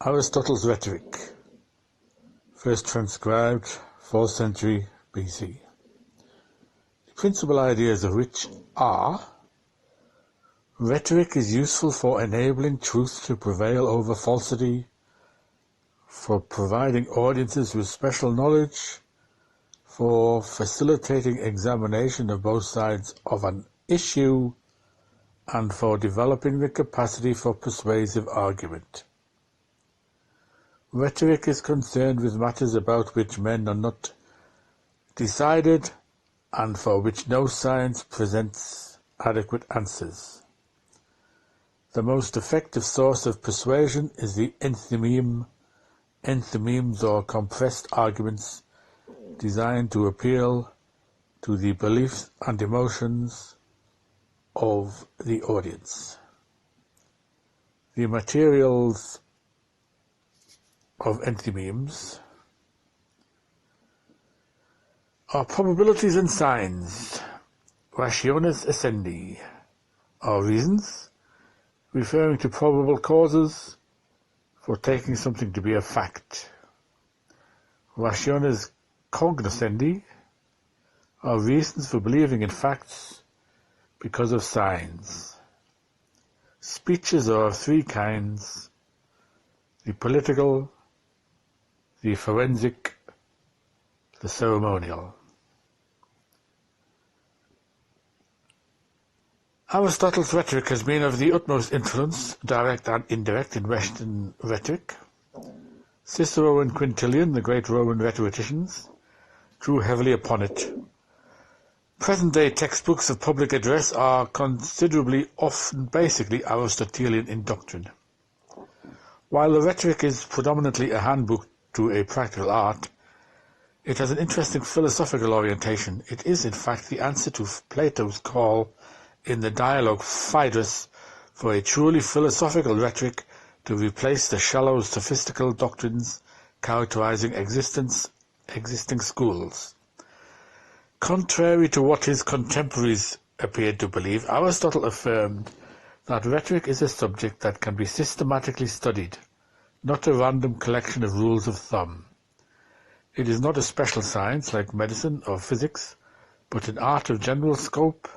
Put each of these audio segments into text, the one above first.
Aristotle's Rhetoric, first transcribed 4th century BC. The principal ideas of which are: rhetoric is useful for enabling truth to prevail over falsity, for providing audiences with special knowledge, for facilitating examination of both sides of an issue, and for developing the capacity for persuasive argument. Rhetoric is concerned with matters about which men are not decided and for which no science presents adequate answers. The most effective source of persuasion is the enthymeme. Enthymemes or compressed arguments designed to appeal to the beliefs and emotions of the audience. The materials of enthymemes are probabilities and signs, rationes essendi, are reasons referring to probable causes for taking something to be a fact. Rationes cognoscendi are reasons for believing in facts because of signs. Speeches are of three kinds: the political, the forensic, the ceremonial. Aristotle's rhetoric has been of the utmost influence, direct and indirect, in Western rhetoric. Cicero and Quintilian, the great Roman rhetoricians, drew heavily upon it. Present-day textbooks of public address are considerably often basically Aristotelian in doctrine. While the rhetoric is predominantly a handbook to a practical art, it has an interesting philosophical orientation. It is, in fact, the answer to Plato's call in the dialogue Phaedrus for a truly philosophical rhetoric to replace the shallow sophistical doctrines characterizing existing schools. Contrary to what his contemporaries appeared to believe, Aristotle affirmed that rhetoric is a subject that can be systematically studied, not a random collection of rules of thumb. It is not a special science like medicine or physics, but an art of general scope,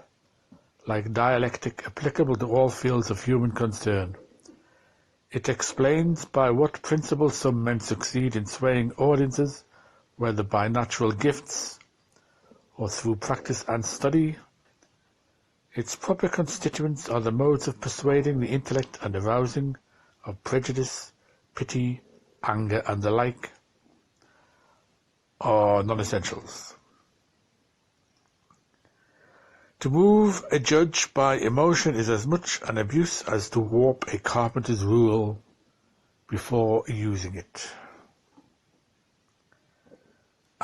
like dialectic, applicable to all fields of human concern. It explains by what principle some men succeed in swaying audiences, whether by natural gifts or through practice and study. Its proper constituents are the modes of persuading the intellect and arousing of prejudice, pity, anger, and the like, are non-essentials. To move a judge by emotion is as much an abuse as to warp a carpenter's rule before using it.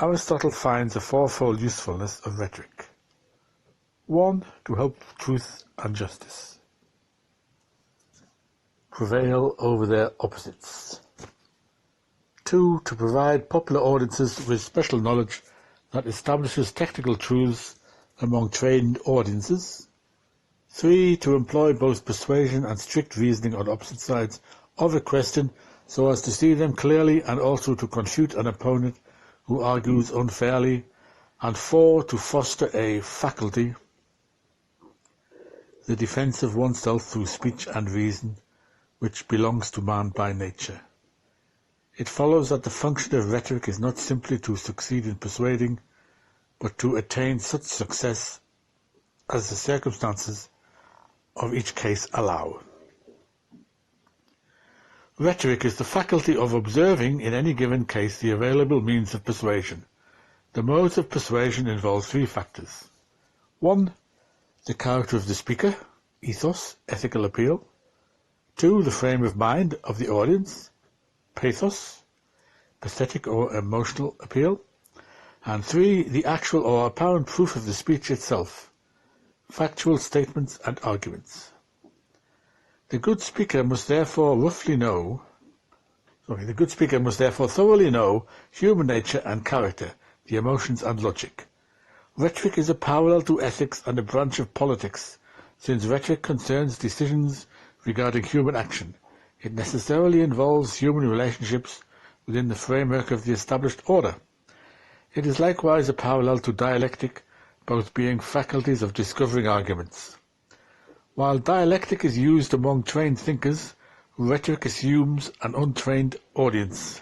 Aristotle finds a fourfold usefulness of rhetoric. 1. To help truth and justice prevail over their opposites. 2. To provide popular audiences with special knowledge that establishes technical truths among trained audiences. 3. To employ both persuasion and strict reasoning on opposite sides of a question so as to see them clearly and also to confute an opponent who argues unfairly. And 4. To foster a faculty, the defense of oneself through speech and reason, which belongs to man by nature. It follows that the function of rhetoric is not simply to succeed in persuading, but to attain such success as the circumstances of each case allow. Rhetoric is the faculty of observing in any given case the available means of persuasion. The modes of persuasion involve three factors. 1. The character of the speaker, ethos, ethical appeal. 2. The frame of mind of the audience, pathos, pathetic or emotional appeal. And 3. The actual or apparent proof of the speech itself, factual statements and arguments. The good speaker must therefore thoroughly know human nature and character, the emotions and logic. Rhetoric is a parallel to ethics and a branch of politics, since rhetoric concerns decisions regarding human action. It necessarily involves human relationships within the framework of the established order. It is likewise a parallel to dialectic, both being faculties of discovering arguments. While dialectic is used among trained thinkers, rhetoric assumes an untrained audience.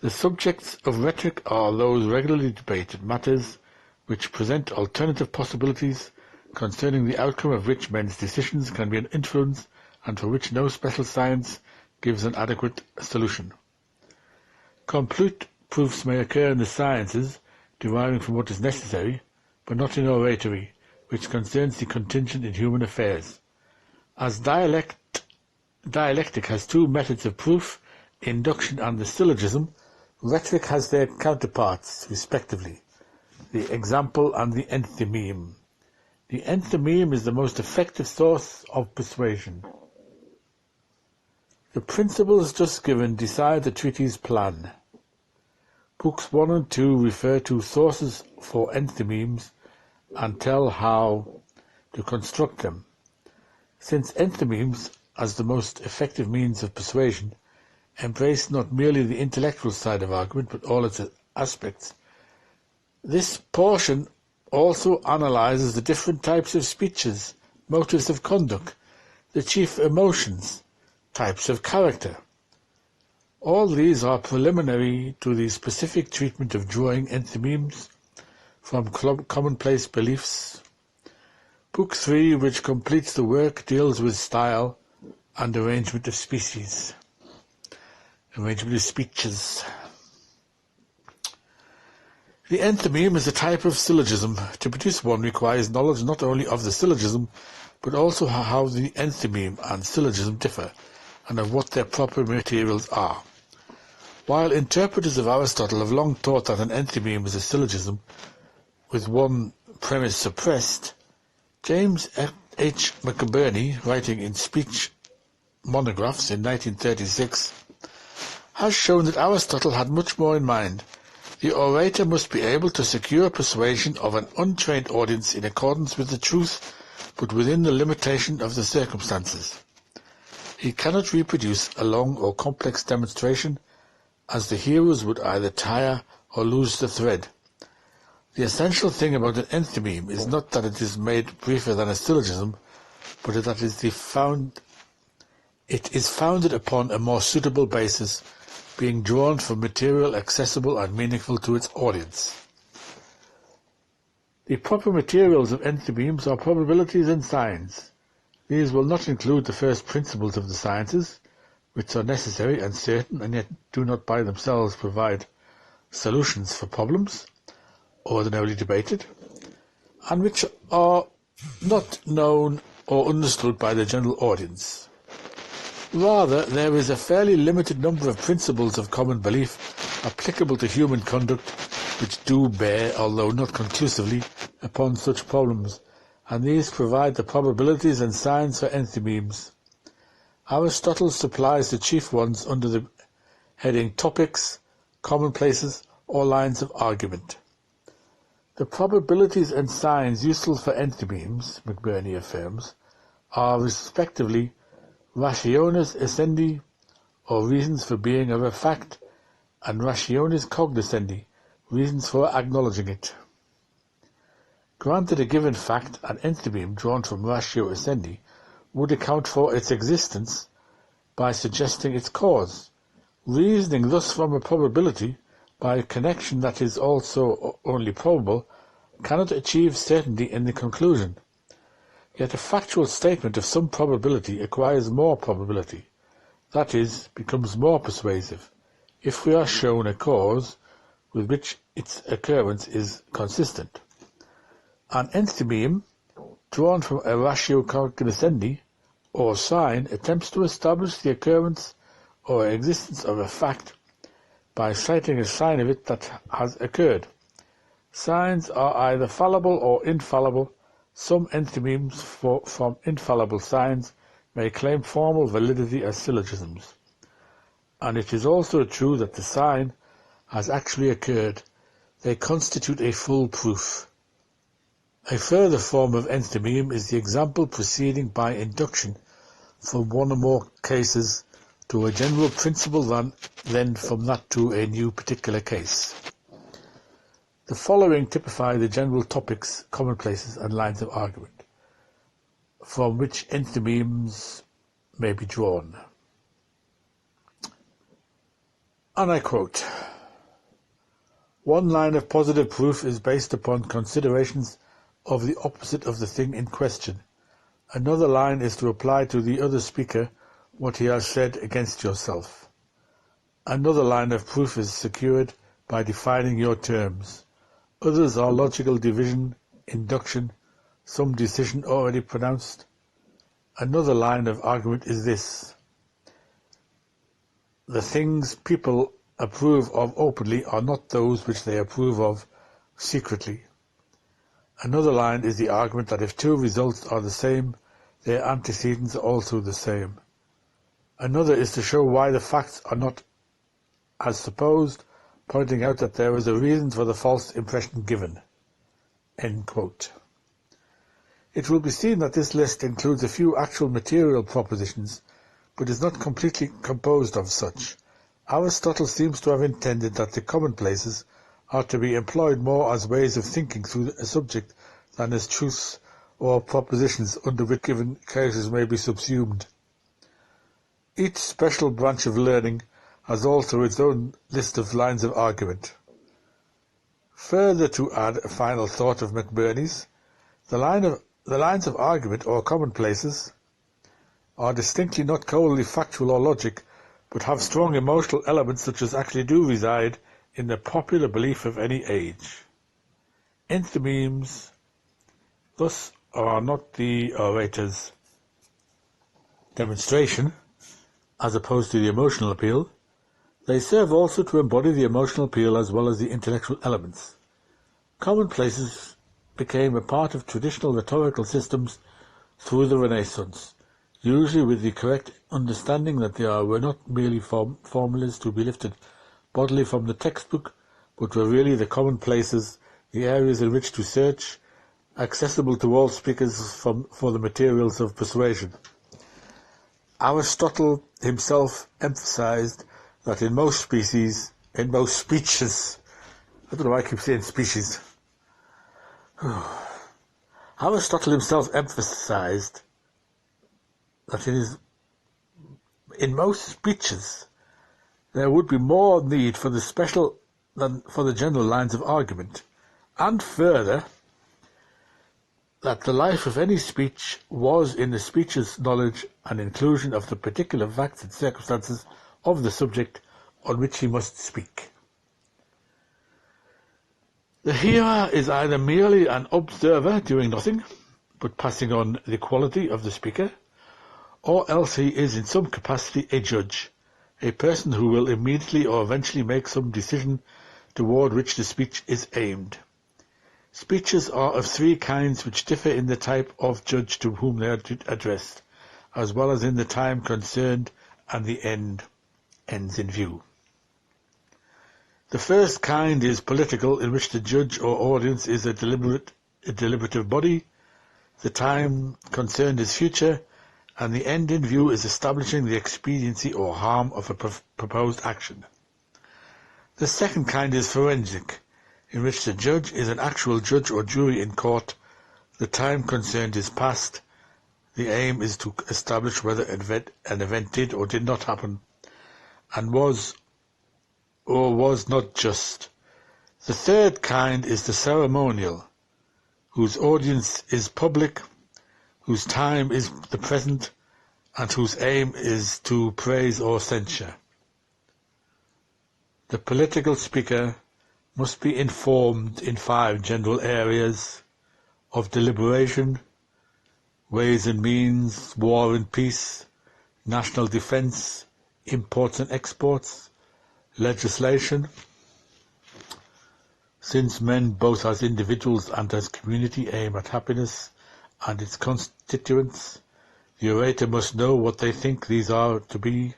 The subjects of rhetoric are those regularly debated matters which present alternative possibilities concerning the outcome of which men's decisions can be an influence and for which no special science gives an adequate solution. Complete proofs may occur in the sciences, deriving from what is necessary, but not in oratory, which concerns the contingent in human affairs. As dialectic has two methods of proof, induction and the syllogism, rhetoric has their counterparts, respectively, the example and the enthymeme. The enthymeme is the most effective source of persuasion. The principles just given decide the treatise plan. Books 1 and 2 refer to sources for enthymemes and tell how to construct them. Since enthymemes, as the most effective means of persuasion, embrace not merely the intellectual side of argument but all its aspects, this portion also analyzes the different types of speeches, motives of conduct, the chief emotions, types of character. All these are preliminary to the specific treatment of drawing enthymemes from commonplace beliefs. Book 3, which completes the work, deals with style and arrangement of speeches. The enthymeme is a type of syllogism. To produce one requires knowledge not only of the syllogism, but also how the enthymeme and syllogism differ, and of what their proper materials are. While interpreters of Aristotle have long taught that an enthymeme is a syllogism with one premise suppressed, James H. McBurney, writing in Speech Monographs in 1936, has shown that Aristotle had much more in mind. The orator must be able to secure persuasion of an untrained audience in accordance with the truth, but within the limitation of the circumstances. He cannot reproduce a long or complex demonstration, as the hearers would either tire or lose the thread. The essential thing about an enthymeme is not that it is made briefer than a syllogism, but that it is founded upon a more suitable basis, being drawn from material accessible and meaningful to its audience. The proper materials of enthymemes are probabilities and signs. These will not include the first principles of the sciences, which are necessary and certain and yet do not by themselves provide solutions for problems ordinarily debated, and which are not known or understood by the general audience. Rather, there is a fairly limited number of principles of common belief applicable to human conduct which do bear, although not conclusively, upon such problems, and these provide the probabilities and signs for enthymemes. Aristotle supplies the chief ones under the heading topics, commonplaces, or lines of argument. The probabilities and signs useful for enthymemes, McBurney affirms, are respectively rationes essendi, or reasons for being of a fact, and rationes cognoscendi, reasons for acknowledging it. Granted a given fact, an enthymeme drawn from ratio essendi would account for its existence by suggesting its cause. Reasoning thus from a probability by a connection that is also only probable cannot achieve certainty in the conclusion. Yet a factual statement of some probability acquires more probability, that is, becomes more persuasive, if we are shown a cause with which its occurrence is consistent. An enthymeme, drawn from a ratio cognoscendi, or sign, attempts to establish the occurrence or existence of a fact by citing a sign of it that has occurred. Signs are either fallible or infallible. Some enthymemes from infallible signs may claim formal validity as syllogisms. And it is also true that the sign has actually occurred. They constitute a full proof. A further form of enthymeme is the example proceeding by induction from one or more cases to a general principle then from that to a new particular case. The following typify the general topics, commonplaces, and lines of argument from which enthymemes may be drawn. And I quote, "One line of positive proof is based upon considerations of the opposite of the thing in question. Another line is to apply to the other speaker what he has said against yourself. Another line of proof is secured by defining your terms. Others are logical division, induction, some decision already pronounced. Another line of argument is this: the things people approve of openly are not those which they approve of secretly. Another line is the argument that if two results are the same, their antecedents are also the same. Another is to show why the facts are not as supposed, pointing out that there is a reason for the false impression given." End quote. It will be seen that this list includes a few actual material propositions, but is not completely composed of such. Aristotle seems to have intended that the commonplaces are to be employed more as ways of thinking through a subject than as truths or propositions under which given cases may be subsumed. Each special branch of learning has also its own list of lines of argument. Further to add a final thought of McBurney's, the lines of argument, or commonplaces, are distinctly not coldly factual or logic, but have strong emotional elements such as actually do reside in the popular belief of any age. Enthymemes thus are not the orator's demonstration, as opposed to the emotional appeal. They serve also to embody the emotional appeal as well as the intellectual elements. Commonplaces became a part of traditional rhetorical systems through the Renaissance, usually with the correct understanding that they were not merely formulas to be lifted bodily from the textbook, but were really the commonplaces, the areas in which to search, accessible to all speakers for the materials of persuasion. Aristotle himself emphasized that in most speeches, I don't know why I keep saying species. Aristotle himself emphasized that in most speeches there would be more need for the special than for the general lines of argument, and further, that the life of any speech was in the speech's knowledge and inclusion of the particular facts and circumstances of the subject on which he must speak. The hearer is either merely an observer doing nothing, but passing on the quality of the speaker, or else he is in some capacity a judge, a person who will immediately or eventually make some decision toward which the speech is aimed. Speeches are of three kinds which differ in the type of judge to whom they are addressed, as well as in the time concerned and the ends in view. The first kind is political, in which the judge or audience is a deliberative body, the time concerned is future, and the end in view is establishing the expediency or harm of a proposed action. The second kind is forensic, in which the judge is an actual judge or jury in court, the time concerned is past, the aim is to establish whether an event did or did not happen, and was or was not just. The third kind is the ceremonial, whose audience is public, whose time is the present, and whose aim is to praise or censure. The political speaker must be informed in 5 general areas of deliberation, ways and means, war and peace, national defence, imports and exports, legislation. Since men, both as individuals and as community, aim at happiness and its constituents, the orator must know what they think these are to be.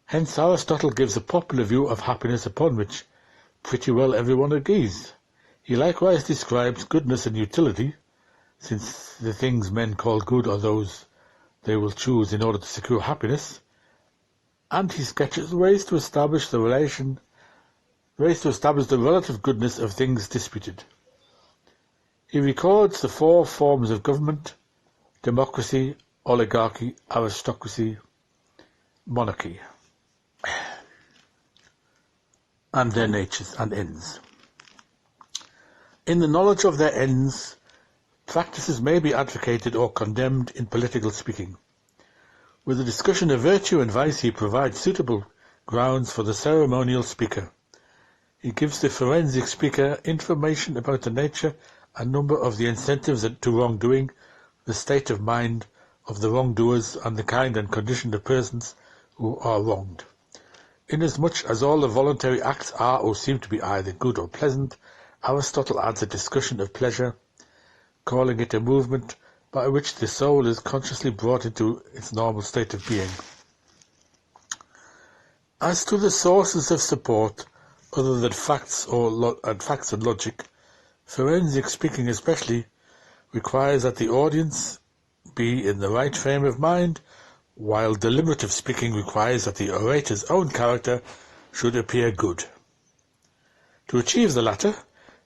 Hence Aristotle gives a popular view of happiness upon which pretty well everyone agrees. He likewise describes goodness and utility, since the things men call good are those they will choose in order to secure happiness, and he sketches ways to establish the relative goodness of things disputed. He records the 4 forms of government: democracy, oligarchy, aristocracy, monarchy, and their natures and ends. In the knowledge of their ends, practices may be advocated or condemned in political speaking. With the discussion of virtue and vice, he provides suitable grounds for the ceremonial speaker. He gives the forensic speaker information about the nature and number of the incentives to wrongdoing, the state of mind of the wrongdoers, and the kind and condition of persons who are wronged. Inasmuch as all the voluntary acts are or seem to be either good or pleasant, Aristotle adds a discussion of pleasure, calling it a movement by which the soul is consciously brought into its normal state of being. As to the sources of support other than facts and logic, forensic speaking especially requires that the audience be in the right frame of mind, while deliberative speaking requires that the orator's own character should appear good. To achieve the latter,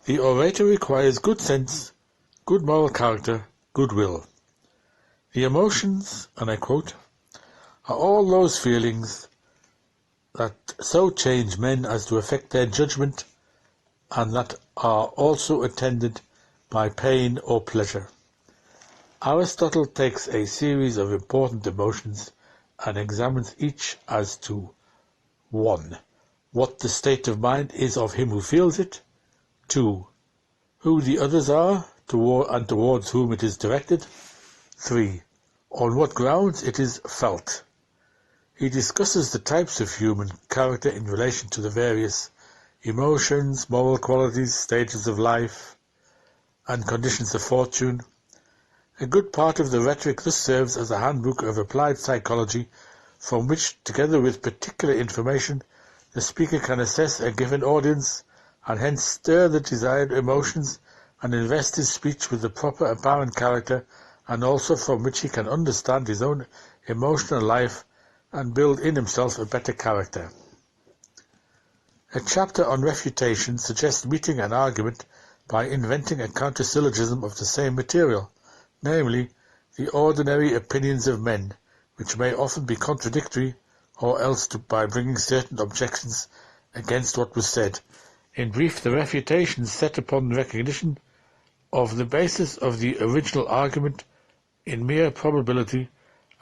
the orator requires good sense, good moral character, good will. The emotions, and I quote, are all those feelings that so change men as to affect their judgment, and that are also attended by pain or pleasure. Aristotle takes a series of important emotions and examines each as to 1. What the state of mind is of him who feels it, 2. Who the others are and towards whom it is directed, 3. On what grounds it is felt. He discusses the types of human character in relation to the various emotions, moral qualities, stages of life, and conditions of fortune. A good part of the rhetoric thus serves as a handbook of applied psychology, from which, together with particular information, the speaker can assess a given audience, and hence stir the desired emotions and invest his speech with the proper apparent character, and also from which he can understand his own emotional life and build in himself a better character. A chapter on refutation suggests meeting an argument by inventing a counter-syllogism of the same material, namely, the ordinary opinions of men, which may often be contradictory, or else by bringing certain objections against what was said. In brief, the refutation set upon recognition of the basis of the original argument in mere probability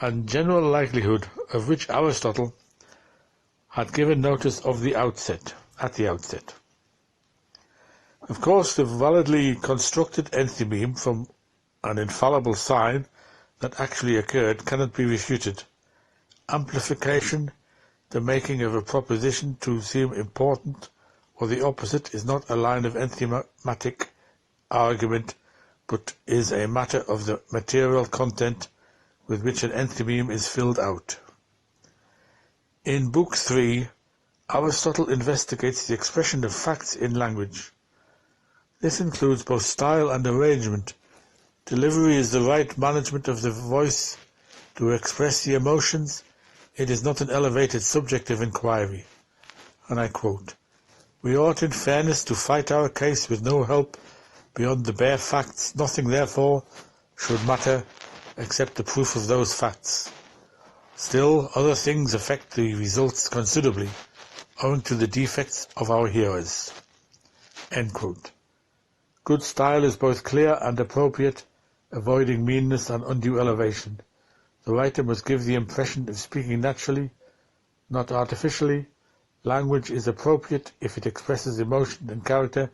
and general likelihood, of which Aristotle had given notice at the outset. Of course, the validly constructed enthymeme from an infallible sign that actually occurred cannot be refuted. Amplification, the making of a proposition to seem important, or the opposite, is not a line of enzymatic argument, but is a matter of the material content with which an enthymeme is filled out. In Book 3, Aristotle investigates the expression of facts in language. This includes both style and arrangement. Delivery is the right management of the voice to express the emotions. It is not an elevated subjective inquiry. And I quote, "We ought in fairness to fight our case with no help beyond the bare facts. Nothing, therefore, should matter except the proof of those facts. Still, other things affect the results considerably, owing to the defects of our hearers." End quote. Good style is both clear and appropriate, avoiding meanness and undue elevation. The writer must give the impression of speaking naturally, not artificially. Language is appropriate if it expresses emotion and character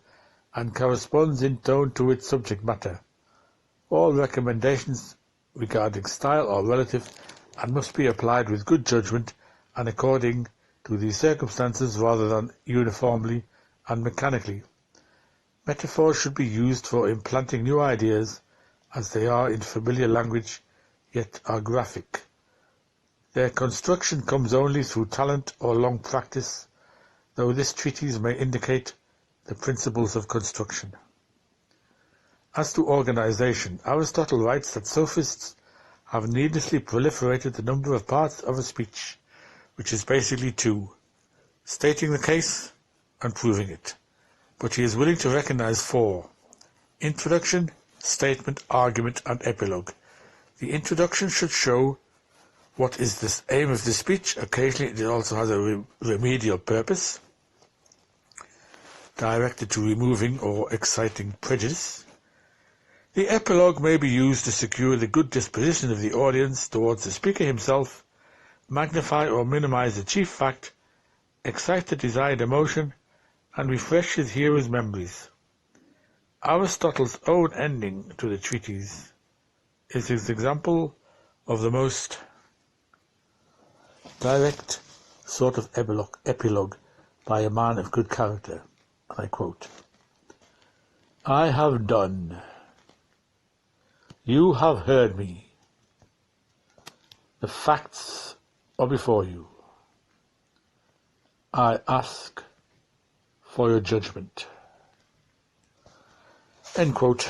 and corresponds in tone to its subject matter. All recommendations regarding style are relative and must be applied with good judgment and according to the circumstances rather than uniformly and mechanically. Metaphors should be used for implanting new ideas, as they are in familiar language, yet are graphic. Their construction comes only through talent or long practice, though this treatise may indicate the principles of construction. As to organization, Aristotle writes that sophists have needlessly proliferated the number of parts of a speech, which is basically two: stating the case and proving it. But he is willing to recognize four: introduction, statement, argument, and epilogue. The introduction should show what is the aim of the speech. Occasionally it also has a remedial purpose, directed to removing or exciting prejudice. The epilogue may be used to secure the good disposition of the audience towards the speaker himself, magnify or minimize the chief fact, excite the desired emotion, and refresh his hearer's memories. Aristotle's own ending to the treatise is his example of the most direct sort of epilogue by a man of good character. And I quote, "I have done. You have heard me. The facts are before you. I ask for your judgment." End quote.